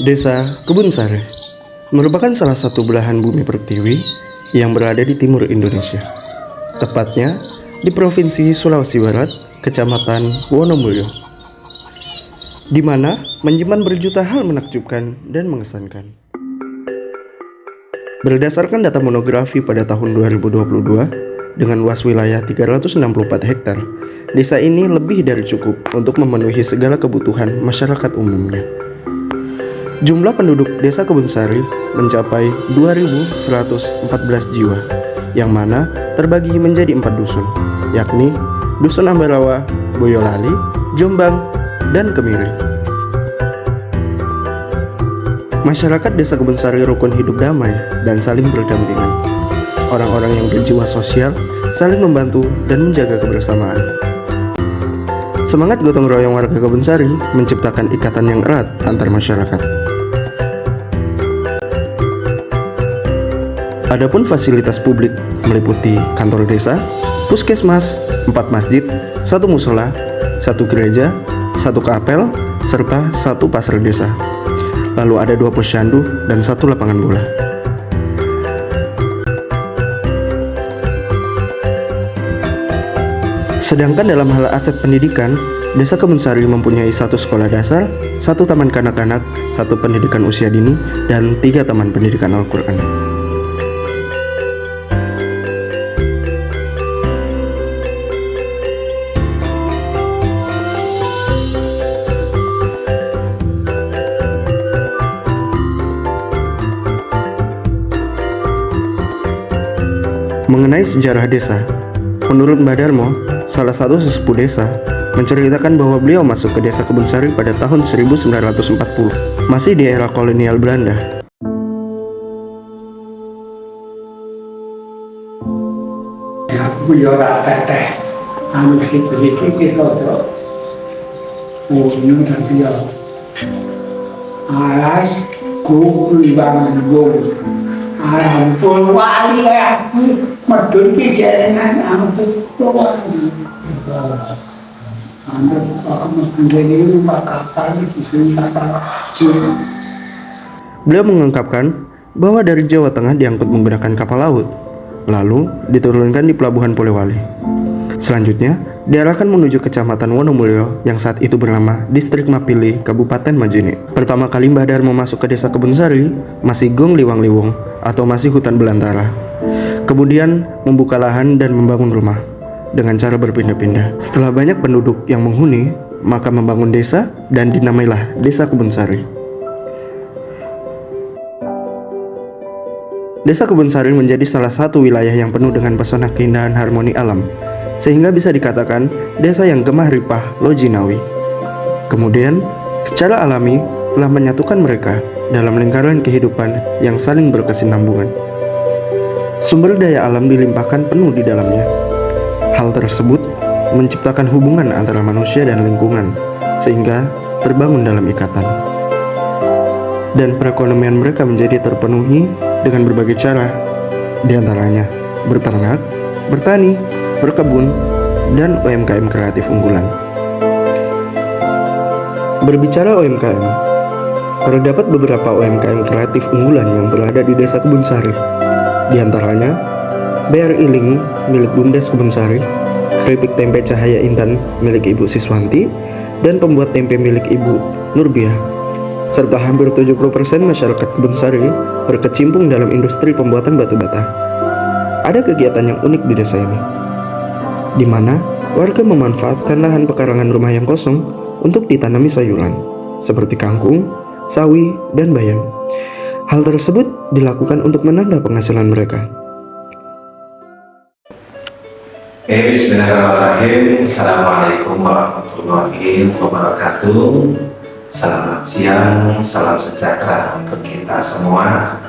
Desa Kebunsari merupakan salah satu belahan bumi pertiwi yang berada di timur Indonesia, tepatnya di Provinsi Sulawesi Barat, Kecamatan Wonomulyo, di mana menyimpan berjuta hal menakjubkan dan mengesankan. Berdasarkan data monografi pada tahun 2022, dengan luas wilayah 364 hektar, desa ini lebih dari cukup untuk memenuhi segala kebutuhan masyarakat umumnya. Jumlah penduduk Desa Kebunsari mencapai 2.114 jiwa, yang mana terbagi menjadi 4 dusun, yakni Dusun Ambarawa, Boyolali, Jombang, dan Kemiri. Masyarakat Desa Kebunsari rukun hidup damai dan saling berdampingan. Orang-orang yang berjiwa sosial saling membantu dan menjaga kebersamaan. Semangat gotong royong warga Kebunsari menciptakan ikatan yang erat antar masyarakat. Adapun fasilitas publik meliputi kantor desa, puskesmas, 4 masjid, 1 musola, 1 gereja, 1 kapel, serta 1 pasar desa. Lalu ada 2 posyandu dan 1 lapangan bola. Sedangkan dalam hal aset pendidikan, Desa Kebunsari mempunyai 1 sekolah dasar, 1 taman kanak-kanak, 1 pendidikan usia dini, dan 3 taman pendidikan Al-Quran. Mengenai sejarah desa, menurut Mbah Darmo, salah satu sesepuh desa, menceritakan bahwa beliau masuk ke Desa Kebunsari pada tahun 1940, masih di era kolonial Belanda. Aku juga teteh, anu situ-situ kita tuh, punya tapi ya, alas, libangan bung. Ampun wali kayak medun ki jenengan ampun wali. Jadi rumah kapal itu kapal. Beliau mengungkapkan bahwa dari Jawa Tengah diangkut menggunakan kapal laut, lalu diturunkan di Pelabuhan Polewali. Selanjutnya, diarahkan menuju Kecamatan Wonomulyo yang saat itu bernama Distrik Mapili, Kabupaten Majene. Pertama kali Mbah Darmo masuk ke Desa Kebunsari, masih gong liwang-liwung atau masih hutan belantara. Kemudian membuka lahan dan membangun rumah dengan cara berpindah-pindah. Setelah banyak penduduk yang menghuni, maka membangun desa dan dinamailah Desa Kebunsari. Desa Kebunsari menjadi salah satu wilayah yang penuh dengan pesona keindahan harmoni alam, sehingga bisa dikatakan desa yang gemah ripah lojinawi. Kemudian, secara alami telah menyatukan mereka dalam lingkaran kehidupan yang saling berkesinambungan. Sumber daya alam dilimpahkan penuh di dalamnya. Hal tersebut menciptakan hubungan antara manusia dan lingkungan, sehingga terbangun dalam ikatan. Dan perekonomian mereka menjadi terpenuhi dengan berbagai cara, diantaranya berternak, bertani, berkebun, dan UMKM kreatif unggulan. Berbicara UMKM, terdapat beberapa UMKM kreatif unggulan yang berada di Desa Kebunsari. Di antaranya, BRI Link milik Bumdes Kebunsari, keripik tempe Cahaya Intan milik Ibu Siswanti, dan pembuat tempe milik Ibu Nurbiah. Serta hampir 70% masyarakat Kebunsari berkecimpung dalam industri pembuatan batu bata. Ada kegiatan yang unik di desa ini, di mana warga memanfaatkan lahan pekarangan rumah yang kosong untuk ditanami sayuran seperti kangkung, sawi, dan bayam. Hal tersebut dilakukan untuk menambah penghasilan mereka. Bismillahirrahmanirrahim. Assalamualaikum warahmatullahi wabarakatuh. Selamat siang, salam sejahtera untuk kita semua.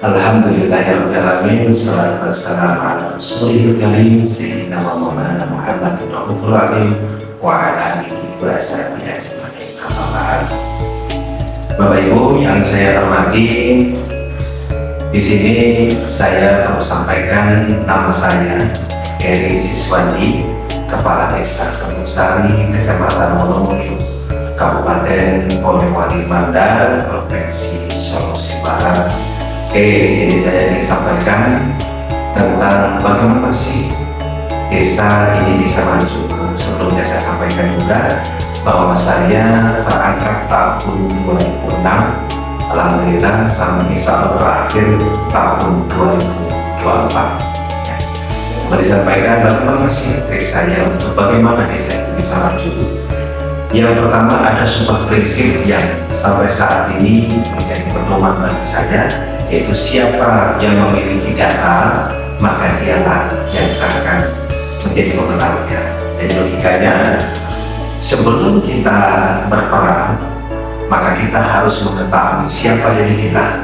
Alhamdulillahirrahmanirrahim. Salatu wassalamu ala rasulil karim Sayyidina Muhammad Muhammadin wa ala alihi wa sahbihi ajma'in. Amma ba'd. Bapak Ibu yang saya hormati, di sini saya harus sampaikan nama saya Eri Siswandi, Kepala Desa Kebunsari, Kecamatan Wonomulyo, Kabupaten Polewali Mandar, Provinsi Sulawesi Barat. Oke, di sini saya ingin sampaikan tentang bagaimana sih desa ini bisa maju. Sebelumnya saya sampaikan juga bahwa saya terangkat tahun 2006, alhamdulillah sampai insya berakhir tahun 2024. Mari sampaikan bagaimana sih trik saya untuk bagaimana desa itu bisa maju. Yang pertama, ada sebuah prinsip yang sampai saat ini menjadi pedoman bagi saya, yaitu siapa yang memiliki data, maka dialah yang akan menjadi pemenangnya. Jadi logikanya, sebelum kita berperang, maka kita harus mengetahui siapa diri kita,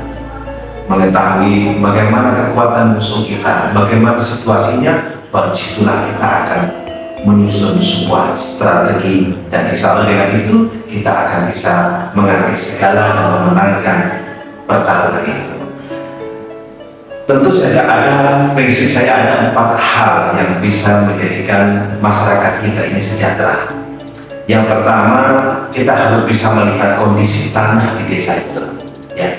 mengetahui bagaimana kekuatan musuh kita, bagaimana situasinya, baru situlah kita akan menyusun sebuah strategi, dan insya Allah dengan itu kita akan bisa mengatasi segala dan memenangkan pertarungan itu. Tentu saja prinsip saya ada 4 hal yang bisa menjadikan masyarakat kita ini sejahtera. Yang pertama, kita harus bisa melihat kondisi tanah di desa itu. Ya,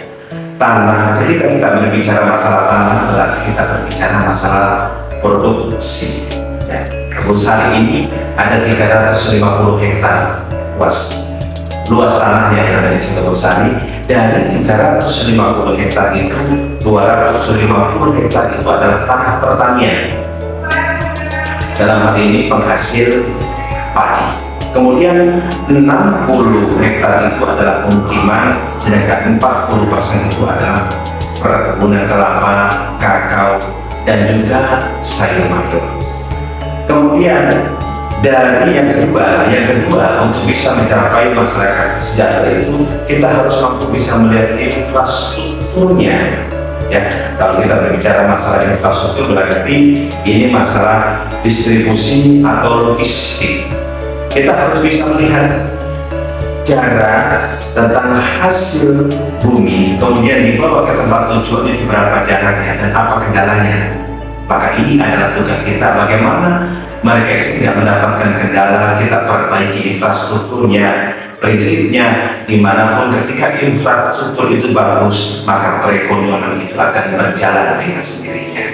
tanah. Ketika kita berbicara masalah tanah, berarti kita berbicara masalah produksi. Ya. Kebun sari ini ada 350 hektar luas tanahnya yang ada di kebun sari. Dari 350 hektar itu, 250 hektar itu adalah tanah pertanian. Dalam hal ini penghasil padi. Kemudian 60 hektar itu adalah pemukiman, sedangkan 40% itu adalah perkebunan kelapa, kakao, dan juga sayur mayur. Kemudian dari yang kedua untuk bisa mencapai masyarakat sejahtera itu, kita harus mampu bisa melihat infrastrukturnya. Ya, kalau kita berbicara masalah infrastruktur, berarti ini masalah distribusi atau logistik. Kita harus bisa melihat jarak tentang hasil bumi, kemudian dibawa ke tempat tujuan ini berapa jaraknya dan apa kendalanya. Maka ini adalah tugas kita, bagaimana mereka itu tidak mendapatkan kendala, kita perbaiki infrastrukturnya. Prinsipnya, dimanapun ketika infrastruktur itu bagus, maka perekonomian itu akan berjalan dengan sendirinya.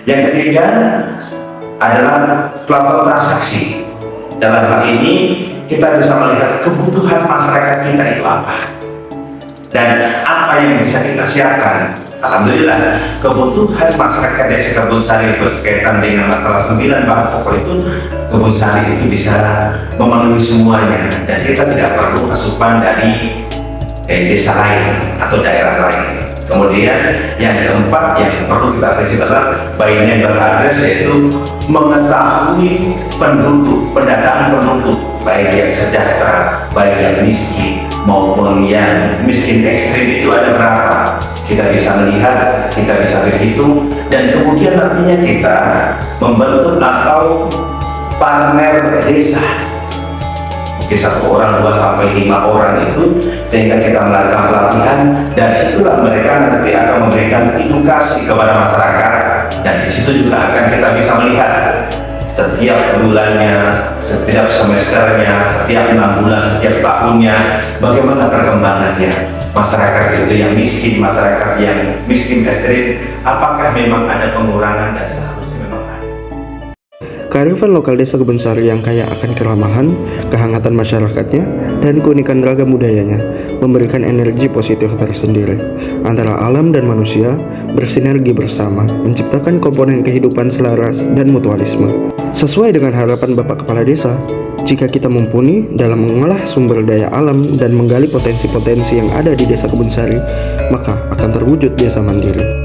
Yang ketiga adalah platform transaksi. Dalam hal ini, kita bisa melihat kebutuhan masyarakat kita itu apa, dan apa yang bisa kita siapkan. Alhamdulillah, kebutuhan masyarakat desa Kebun Sari berkaitan dengan masalah 9 bahan pokok itu, Kebun Sari itu bisa memenuhi semuanya, dan kita tidak perlu asupan dari desa lain atau daerah lain. Kemudian yang keempat yang perlu kita prinsip adalah by neighbor address, yaitu mengetahui pendataan penduduk, baik yang sejahtera, baik yang miskin maupun yang miskin ekstrim itu ada berapa. Kita bisa melihat, kita bisa berhitung, dan kemudian nantinya kita membentuk atau partner desa. Mungkin 1 orang, 2 sampai 5 orang itu, sehingga kita melakukan pelatihan, dan situlah mereka nanti akan memberikan edukasi kepada masyarakat, dan di situ juga akan kita bisa melihat setiap bulannya, setiap semesternya, setiap 6 bulan, setiap tahunnya, bagaimana perkembangannya masyarakat itu yang miskin, masyarakat yang miskin ekstrim, apakah memang ada pengurangan dan seharusnya memang ada. Kearifan lokal desa Kebun Sari yang kaya akan keramahan, kehangatan masyarakatnya, dan keunikan ragam budayanya memberikan energi positif tersendiri antara alam dan manusia bersinergi bersama, menciptakan komponen kehidupan selaras dan mutualisme. Sesuai dengan harapan Bapak Kepala Desa, jika kita mumpuni dalam mengolah sumber daya alam dan menggali potensi-potensi yang ada di desa Kebun Sari, maka akan terwujud desa mandiri.